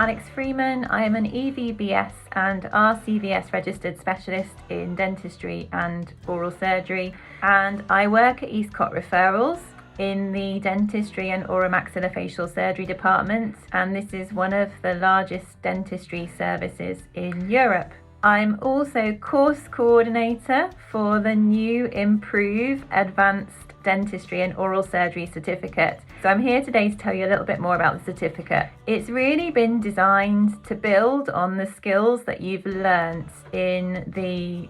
Alex Freeman. I am an EVBS and RCVS registered specialist in dentistry and oral surgery, and I work at Eastcott Referrals in the dentistry and oromaxillofacial surgery department, and this is one of the largest dentistry services in Europe. I'm also course coordinator for the new Improve Advanced Dentistry and Oral Surgery certificate. So I'm here today to tell you a little bit more about the certificate. It's really been designed to build on the skills that you've learnt in the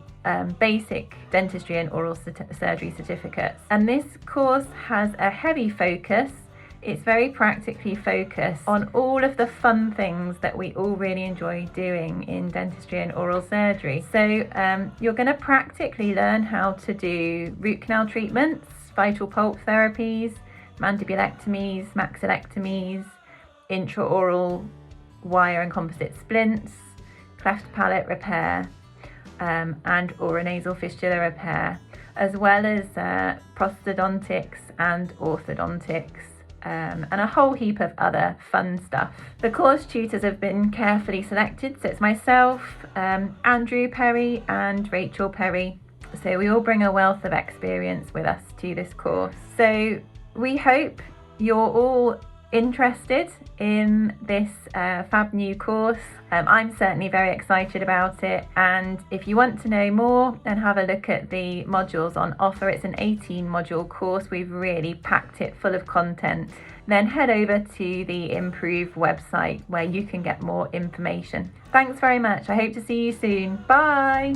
basic dentistry and oral surgery certificates. And this course has a heavy focus. It's very practically focused on all of the fun things that we all really enjoy doing in dentistry and oral surgery. So you're going to practically learn how to do root canal treatments, vital pulp therapies, mandibulectomies, maxillectomies, intraoral wire and composite splints, cleft palate repair, and oronasal fistula repair, as well as prosthodontics and orthodontics. And a whole heap of other fun stuff. The course tutors have been carefully selected, so it's myself, Andrew Perry and Rachel Perry. So we all bring a wealth of experience with us to this course. So we hope you're all interested in this fab new course. I'm certainly very excited about it, and if you want to know more, then have a look at the modules on offer. It's an 18 module course. We've really packed it full of content. Then head over to the Improve website where you can get more information. Thanks very much. I hope to see you soon. Bye.